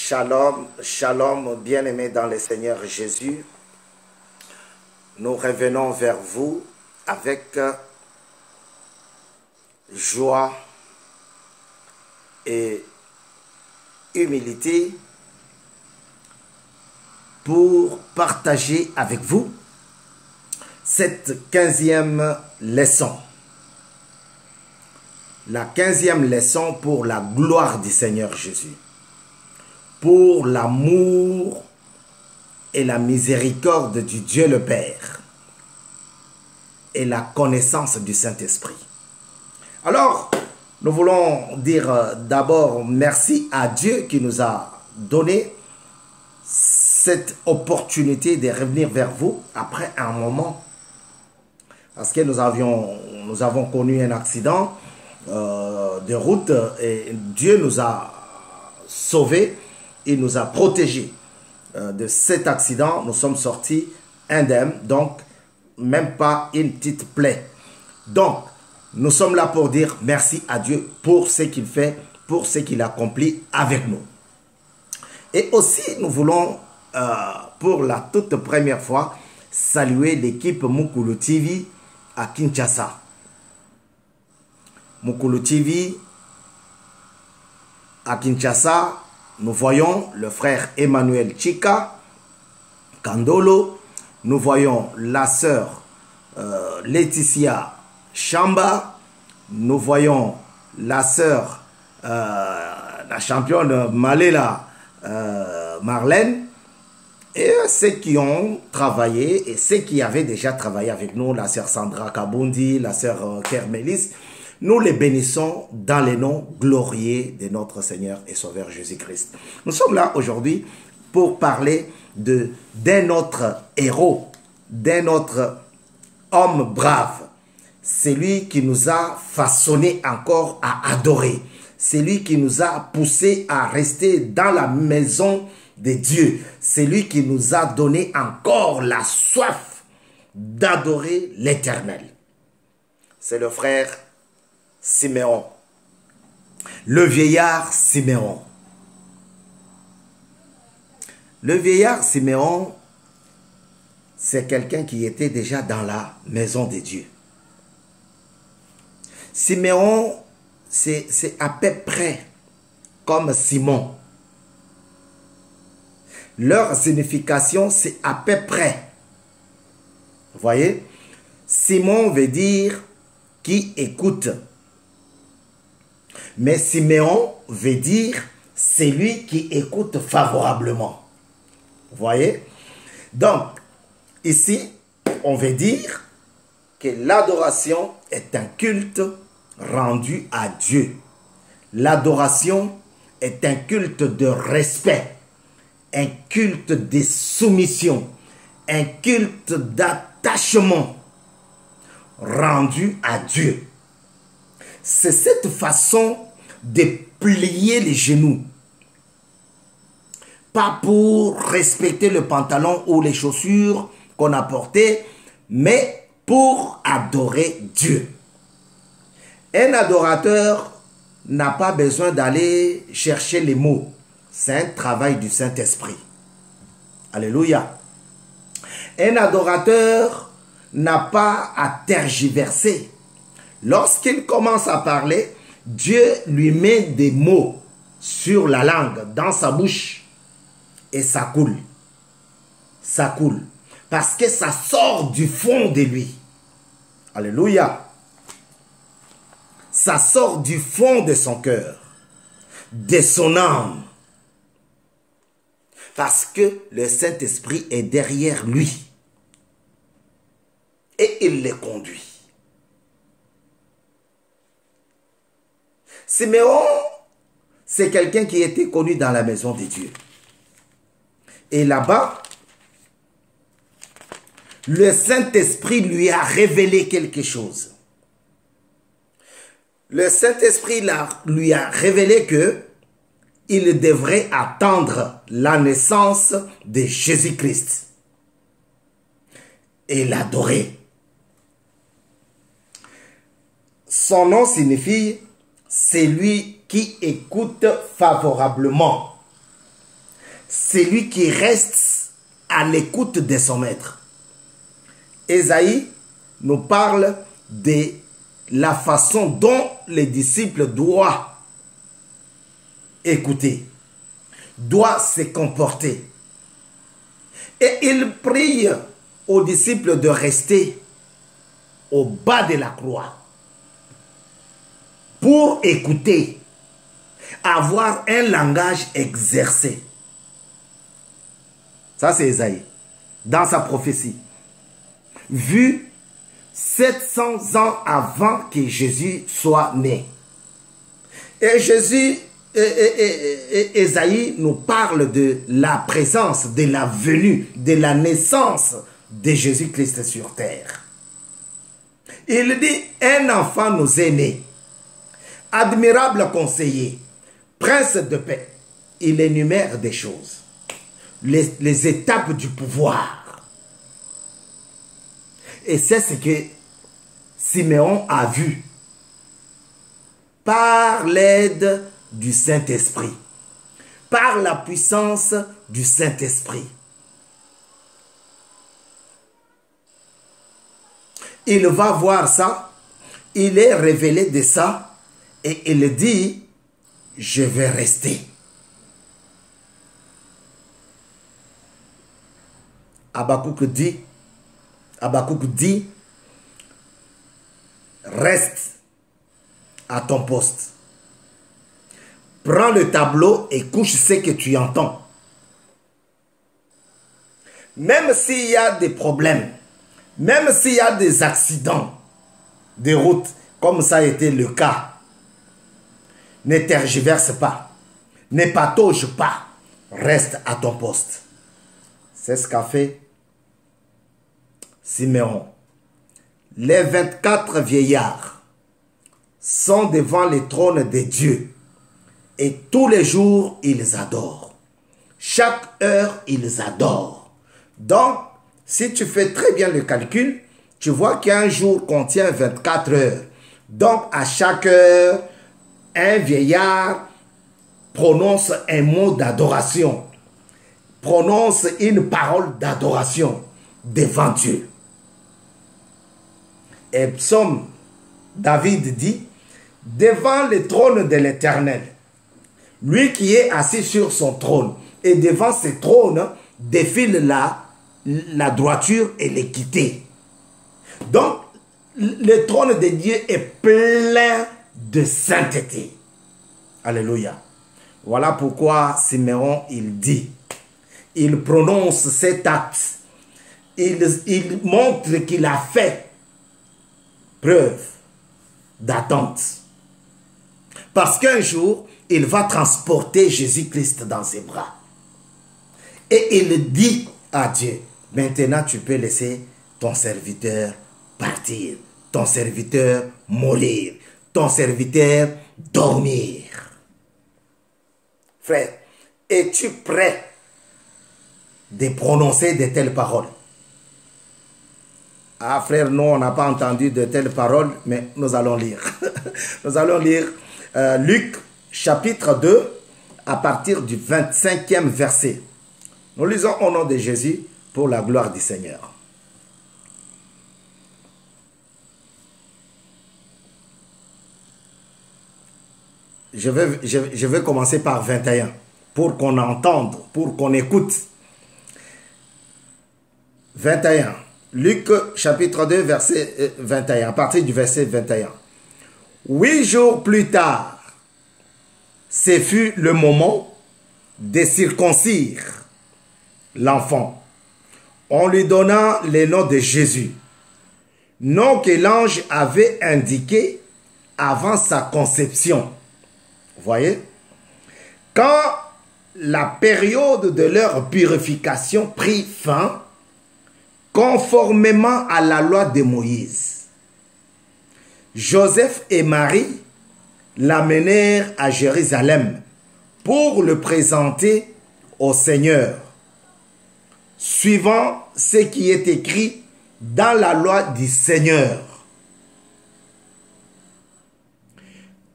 Shalom, shalom, bien-aimés dans le Seigneur Jésus. Nous revenons vers vous avec joie et humilité pour partager avec vous cette 15e leçon. La 15e leçon pour la gloire du Seigneur Jésus. Pour l'amour et la miséricorde du Dieu le Père et la connaissance du Saint-Esprit. Alors, nous voulons dire d'abord merci à Dieu qui nous a donné cette opportunité de revenir vers vous après un moment. Parce que nous avons connu un accident de route et Dieu nous a sauvés. Il nous a protégés de cet accident. Nous sommes sortis indemnes, donc même pas une petite plaie. Donc, nous sommes là pour dire merci à Dieu pour ce qu'il fait, pour ce qu'il accomplit avec nous. Et aussi, nous voulons, pour la toute première fois, saluer l'équipe Mukulu TV à Kinshasa. Mukulu TV à Kinshasa. Nous voyons le frère Emmanuel Chika Kandolo. Nous voyons la sœur Laetitia Chamba. Nous voyons la sœur, la championne Malela Marlène. Et ceux qui ont travaillé et ceux qui avaient déjà travaillé avec nous, la sœur Sandra Kabundi, la sœur Kermélis. Nous les bénissons dans les noms glorieux de notre Seigneur et Sauveur Jésus-Christ. Nous sommes là aujourd'hui pour parler d'un autre héros, d'un autre homme brave. C'est lui qui nous a façonné encore à adorer. C'est lui qui nous a poussé à rester dans la maison de Dieu. C'est lui qui nous a donné encore la soif d'adorer l'Éternel. C'est le frère Siméon, le vieillard Siméon. Le vieillard Siméon, c'est quelqu'un qui était déjà dans la maison de Dieu. Siméon, c'est à peu près comme Simon. Leur signification, c'est à peu près. Vous voyez? Simon veut dire qui écoute. Mais Siméon veut dire celui qui écoute favorablement. Vous voyez? Donc, ici, on veut dire que l'adoration est un culte rendu à Dieu. L'adoration est un culte de respect, un culte de soumission, un culte d'attachement rendu à Dieu. C'est cette façon de plier les genoux. Pas pour respecter le pantalon ou les chaussures qu'on a portées, mais pour adorer Dieu. Un adorateur n'a pas besoin d'aller chercher les mots. C'est un travail du Saint-Esprit. Alléluia. Un adorateur n'a pas à tergiverser. Lorsqu'il commence à parler, Dieu lui met des mots sur la langue, dans sa bouche, et ça coule. Ça coule. Parce que ça sort du fond de lui. Alléluia. Ça sort du fond de son cœur, de son âme. Parce que le Saint-Esprit est derrière lui. Et il le conduit. Siméon, c'est quelqu'un qui était connu dans la maison de Dieu. Et là-bas, le Saint-Esprit lui a révélé quelque chose. Le Saint-Esprit lui a révélé que il devrait attendre la naissance de Jésus-Christ et l'adorer. Son nom signifie « celui qui écoute favorablement ». celui qui reste à l'écoute de son maître. Ésaïe nous parle de la façon dont les disciples doivent écouter, doivent se comporter. Et il prie aux disciples de rester au bas de la croix pour écouter, avoir un langage exercé. Ça, c'est Ésaïe, dans sa prophétie. Vu 700 ans avant que Jésus soit né. Et Jésus, Ésaïe nous parle de la présence, de la venue, de la naissance de Jésus-Christ sur terre. Il dit, un enfant nous est né, admirable conseiller, prince de paix. Il énumère des choses, les étapes du pouvoir. Et c'est ce que Siméon a vu par l'aide du Saint-Esprit, par la puissance du Saint-Esprit. Il va voir ça, il est révélé de ça et il dit, je vais rester. Habakkuk dit, reste à ton poste. Prends le tableau et couche ce que tu entends. Même s'il y a des problèmes, même s'il y a des accidents de route, comme ça a été le cas, ne tergiverse pas, ne patauge pas, reste à ton poste. C'est ce qu'a fait Siméon. Les 24 vieillards sont devant le trône de Dieu et tous les jours ils adorent. Chaque heure ils adorent. Donc, si tu fais très bien le calcul, tu vois qu'un jour contient 24 heures. Donc, à chaque heure, un vieillard prononce un mot d'adoration, prononce une parole d'adoration devant Dieu. Et psaume, David dit, devant le trône de l'Éternel, lui qui est assis sur son trône, et devant ce trône défile la droiture et l'équité. Donc, le trône de Dieu est plein de sainteté. Alléluia. Voilà pourquoi Siméon, il dit, il prononce cet acte, il montre qu'il a fait preuve d'attente. Parce qu'un jour, il va transporter Jésus-Christ dans ses bras. Et il dit à Dieu, maintenant tu peux laisser ton serviteur partir, ton serviteur mourir, ton serviteur dormir. Frère, es-tu prêt de prononcer de telles paroles? Ah frère, nous on n'a pas entendu de telles paroles, mais nous allons lire. Nous allons lire Luc chapitre 2 à partir du 25e verset. Nous lisons au nom de Jésus pour la gloire du Seigneur. Je vais commencer par 21 pour qu'on entende, pour qu'on écoute. 21. Luc chapitre 2 verset 21, à partir du verset 21. 8 jours plus tard, ce fut le moment de circoncire l'enfant. On lui donna le nom de Jésus, nom que l'ange avait indiqué avant sa conception. Voyez? Quand la période de leur purification prit fin, conformément à la loi de Moïse, Joseph et Marie l'amenèrent à Jérusalem pour le présenter au Seigneur, suivant ce qui est écrit dans la loi du Seigneur.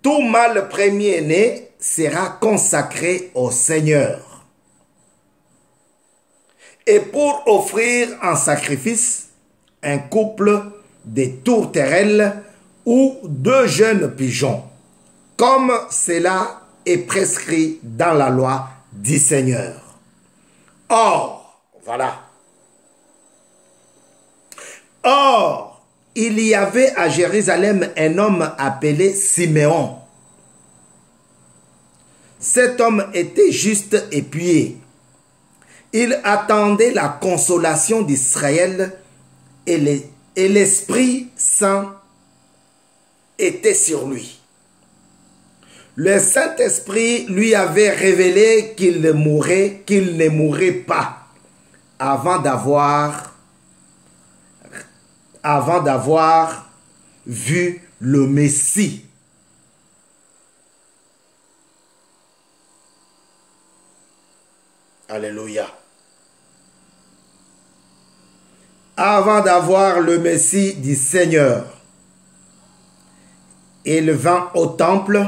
Tout mâle premier-né sera consacré au Seigneur. et pour offrir en sacrifice un couple de tourterelles ou 2 jeunes pigeons, comme cela est prescrit dans la loi du Seigneur. Or, voilà. Or, il y avait à Jérusalem un homme appelé Siméon. Cet homme était juste et pieux. Il attendait la consolation d'Israël et l'Esprit Saint était sur lui. Le Saint-Esprit lui avait révélé qu'il ne mourrait pas avant d'avoir vu le Messie. Alléluia. Avant d'avoir le Messie du Seigneur, il vint au temple,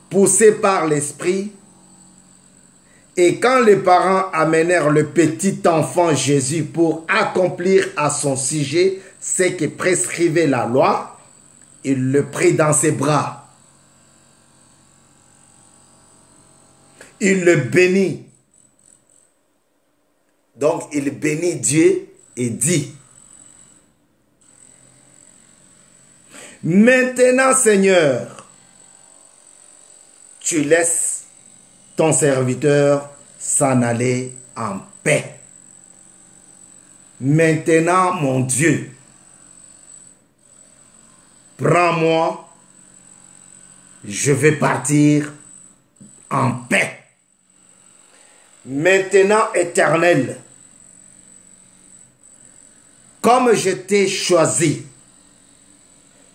poussé par l'Esprit, et quand les parents amenèrent le petit enfant Jésus pour accomplir à son sujet ce que prescrivait la loi, il le prit dans ses bras. Il le bénit. Donc, il bénit Dieu et dit: Maintenant, Seigneur, tu laisses ton serviteur s'en aller en paix. Maintenant, mon Dieu, prends-moi, je vais partir en paix. Maintenant, Éternel, comme je t'ai choisi,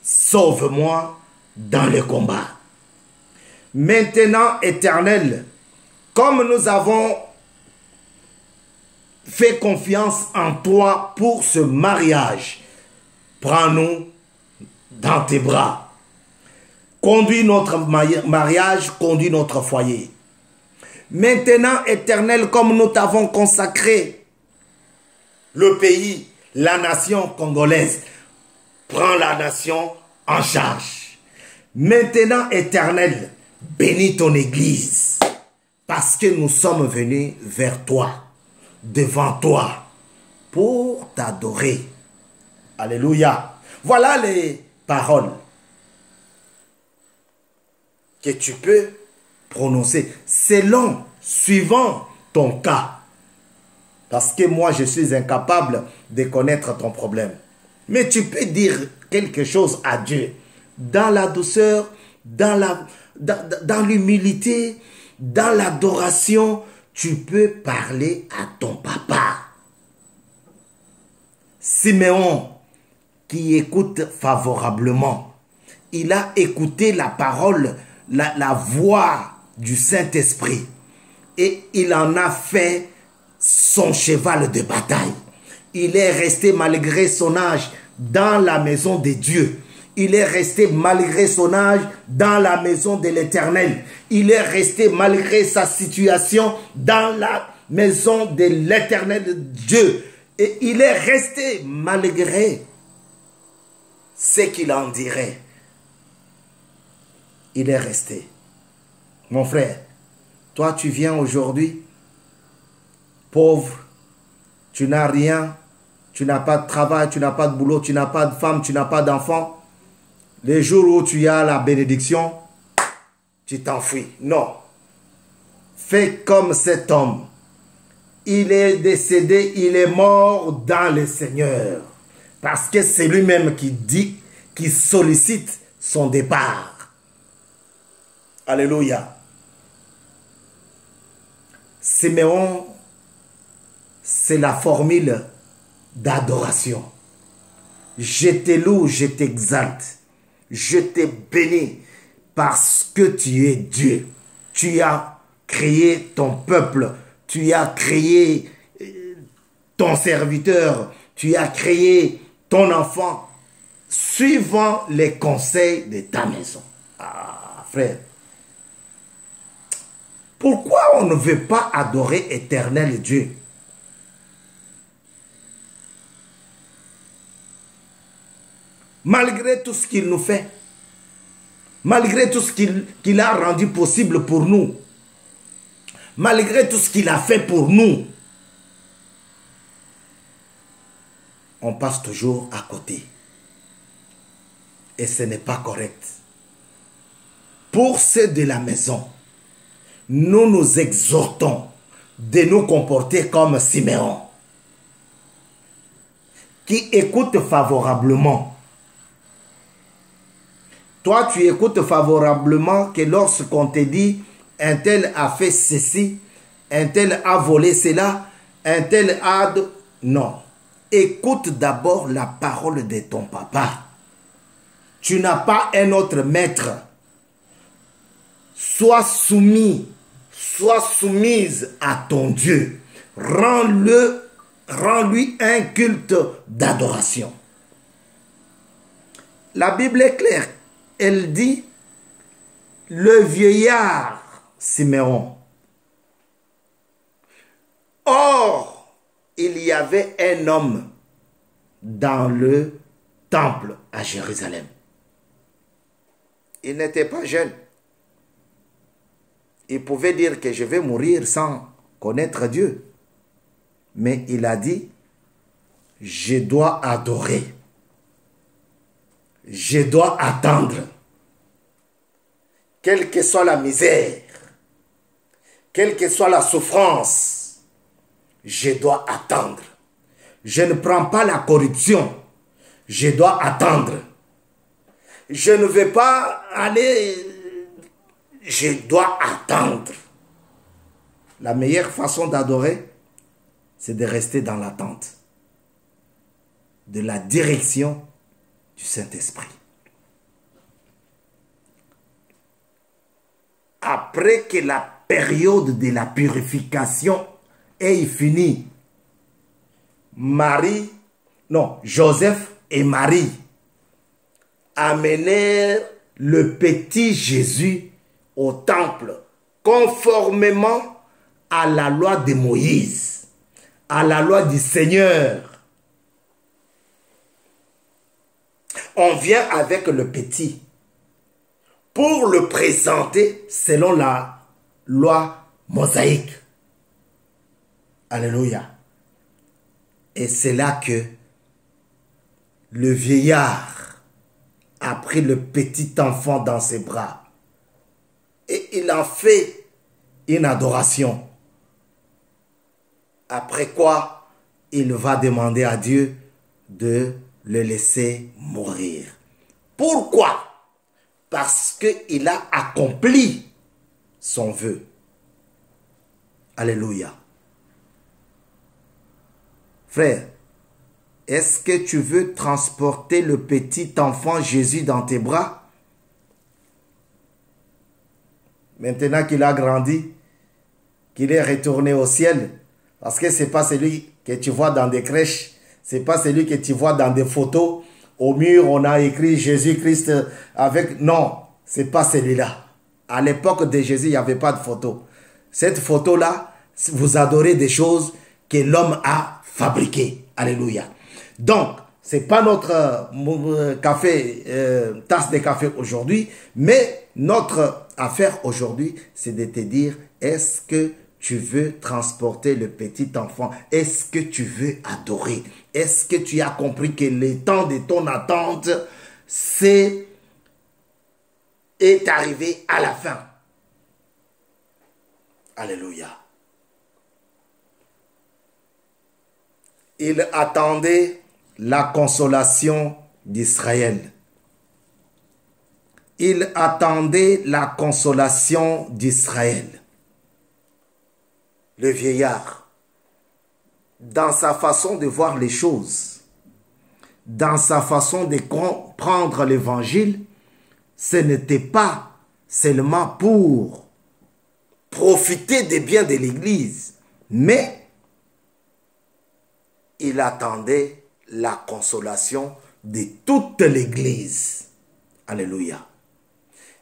sauve-moi dans le combat. Maintenant, Éternel, comme nous avons fait confiance en toi pour ce mariage, prends-nous dans tes bras. Conduis notre mariage, conduis notre foyer. Maintenant, Éternel, comme nous t'avons consacré le pays, la nation congolaise, prends la nation en charge. Maintenant, Éternel, bénis ton Église, parce que nous sommes venus vers toi, devant toi, pour t'adorer. Alléluia. Voilà les paroles que tu peux prononcer selon, suivant ton cas. Parce que moi, je suis incapable de connaître ton problème. Mais tu peux dire quelque chose à Dieu dans la douceur, dans l'humilité, dans l'adoration. Tu peux parler à ton papa. Siméon, qui écoute favorablement, il a écouté la parole, la voix du Saint-Esprit, et il en a fait son cheval de bataille. Il est resté malgré son âge dans la maison de Dieu. Il est resté malgré son âge dans la maison de l'Éternel. Il est resté malgré sa situation dans la maison de l'Éternel Dieu. Et il est resté malgré ce qu'il en dirait. Il est resté. Mon frère, toi tu viens aujourd'hui pauvre, tu n'as rien, tu n'as pas de travail, tu n'as pas de boulot, tu n'as pas de femme, tu n'as pas d'enfant. Les jours où tu as la bénédiction, tu t'enfuis. Non. Fais comme cet homme. Il est décédé, il est mort dans le Seigneur. Parce que c'est lui-même qui dit, qui sollicite son départ. Alléluia. Siméon, c'est la formule d'adoration. Je te loue, je t'exalte. Je te bénis parce que tu es Dieu. Tu as créé ton peuple. Tu as créé ton serviteur. Tu as créé ton enfant suivant les conseils de ta maison. Ah, frère. Pourquoi on ne veut pas adorer Éternel Dieu? Malgré tout ce qu'il nous fait, malgré tout ce qu'il a rendu possible pour nous, malgré tout ce qu'il a fait pour nous, on passe toujours à côté. Et ce n'est pas correct. Pour ceux de la maison, nous nous exhortons de nous comporter comme Siméon, qui écoute favorablement. Toi, tu écoutes favorablement que lorsqu'on te dit un tel a fait ceci, un tel a volé cela, un tel a... Non. Écoute d'abord la parole de ton papa. Tu n'as pas un autre maître. Sois soumis, sois soumise à ton Dieu. Rends-lui un culte d'adoration. La Bible est claire. Elle dit, le vieillard Siméon. Or, il y avait un homme dans le temple à Jérusalem. Il n'était pas jeune. Il pouvait dire que je vais mourir sans connaître Dieu. Mais il a dit, je dois adorer. Je dois attendre. Quelle que soit la misère, quelle que soit la souffrance, je dois attendre. Je ne prends pas la corruption. Je dois attendre. Je ne vais pas aller... Je dois attendre. La meilleure façon d'adorer, c'est de rester dans l'attente de la direction du Saint-Esprit. Après que la période de la purification est finie, Joseph et Marie amenèrent le petit Jésus au temple, conformément à la loi de Moïse, à la loi du Seigneur. On vient avec le petit pour le présenter selon la loi mosaïque. Alléluia. Et c'est là que le vieillard a pris le petit enfant dans ses bras et il en fait une adoration. Après quoi, il va demander à Dieu de le laisser mourir. Pourquoi? Parce qu'il a accompli son vœu. Alléluia. Frère, est-ce que tu veux transporter le petit enfant Jésus dans tes bras? Maintenant qu'il a grandi, qu'il est retourné au ciel, parce que ce n'est pas celui que tu vois dans des crèches, ce n'est pas celui que tu vois dans des photos. Au mur, on a écrit Jésus-Christ avec... Non, ce n'est pas celui-là. À l'époque de Jésus, il n'y avait pas de photo. Cette photo-là, vous adorez des choses que l'homme a fabriquées. Alléluia. Donc, ce n'est pas notre tasse de café aujourd'hui, mais notre affaire aujourd'hui, c'est de te dire, est-ce que tu veux transporter le petit enfant? Est-ce que tu veux adorer? Est-ce que tu as compris que le temps de ton attente est arrivé à la fin? Alléluia. Il attendait la consolation d'Israël. Il attendait la consolation d'Israël. Le vieillard, dans sa façon de voir les choses, dans sa façon de comprendre l'évangile, ce n'était pas seulement pour profiter des biens de l'Église, mais il attendait la consolation de toute l'Église. Alléluia.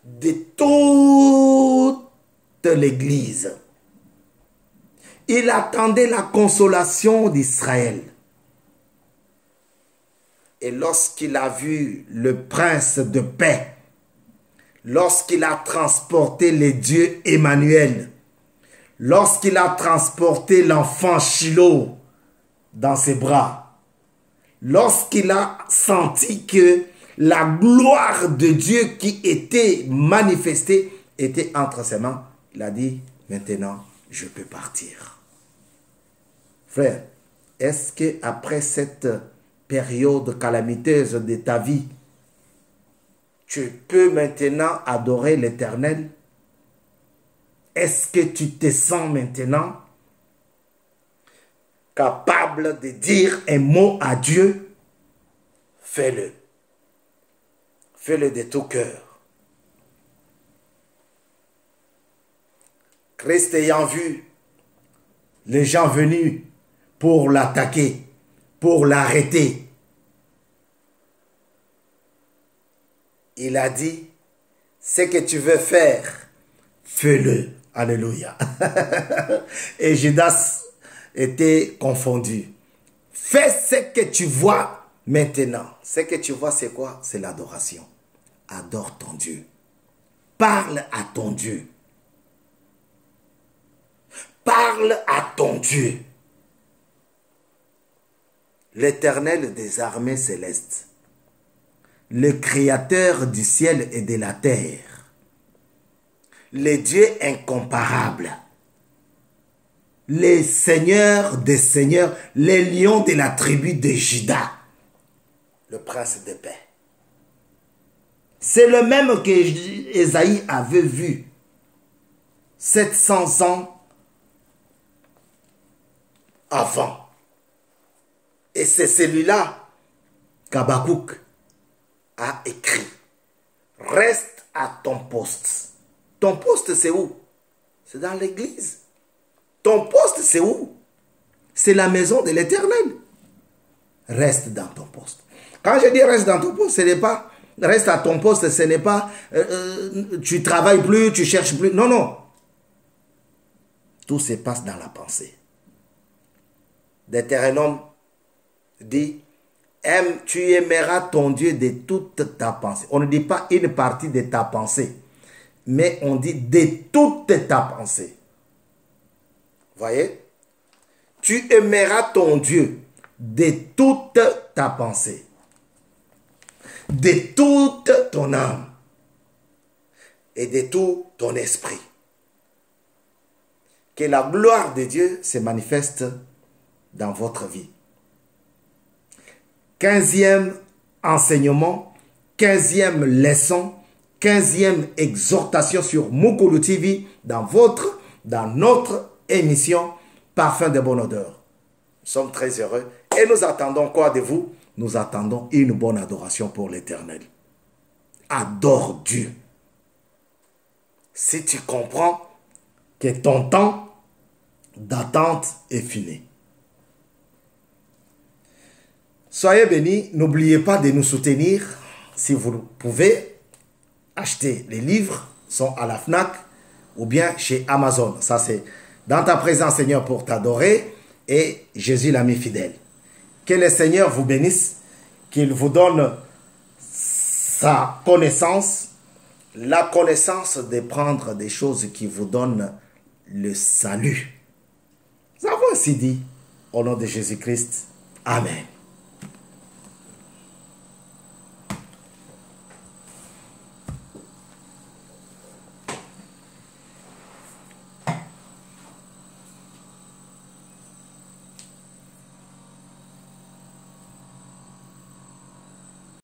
De toute l'Église. Il attendait la consolation d'Israël. Et lorsqu'il a vu le prince de paix, lorsqu'il a transporté les dieux Emmanuel, lorsqu'il a transporté l'enfant Shiloh dans ses bras, lorsqu'il a senti que la gloire de Dieu qui était manifestée était entre ses mains, il a dit, maintenant, je peux partir. Frère, est-ce qu'après cette période calamiteuse de ta vie, tu peux maintenant adorer l'Éternel? Est-ce que tu te sens maintenant capable de dire un mot à Dieu? Fais-le. Fais-le de tout cœur. Christ ayant vu les gens venus pour l'attaquer, pour l'arrêter, il a dit, ce que tu veux faire, fais-le. Alléluia. Et Judas était confondu. Fais ce que tu vois maintenant. Ce que tu vois, c'est quoi? C'est l'adoration. Adore ton Dieu. Parle à ton Dieu. Parle à ton Dieu. L'Éternel des armées célestes, le Créateur du ciel et de la terre, le Dieu incomparable, les seigneurs des seigneurs, les lions de la tribu de Juda, le prince de paix. C'est le même que Ésaïe avait vu 700 ans avant. Et c'est celui-là qu'Habakkuk a écrit. Reste à ton poste. Ton poste, c'est où? C'est dans l'église. Ton poste, c'est où? C'est la maison de l'Éternel. Reste dans ton poste. Quand je dis reste dans ton poste, ce n'est pas reste à ton poste, ce n'est pas tu travailles plus, tu cherches plus. Non, non. Tout se passe dans la pensée. Deutéronome dit, tu aimeras ton Dieu de toute ta pensée. On ne dit pas une partie de ta pensée, mais on dit de toute ta pensée. Voyez? Tu aimeras ton Dieu de toute ta pensée, de toute ton âme et de tout ton esprit. Que la gloire de Dieu se manifeste dans votre vie. 15e enseignement, 15e leçon, 15e exhortation sur Mukulu TV dans notre émission Parfum de bonne odeur. Nous sommes très heureux et nous attendons quoi de vous? Nous attendons une bonne adoration pour l'Éternel. Adore Dieu. Si tu comprends que ton temps d'attente est fini. Soyez bénis, n'oubliez pas de nous soutenir. Si vous pouvez, acheter les livres, sont à la FNAC ou bien chez Amazon. Ça c'est dans ta présence, Seigneur, pour t'adorer et Jésus l'ami fidèle. Que le Seigneur vous bénisse, qu'il vous donne sa connaissance, la connaissance de prendre des choses qui vous donnent le salut. Nous avons ainsi dit, au nom de Jésus-Christ. Amen.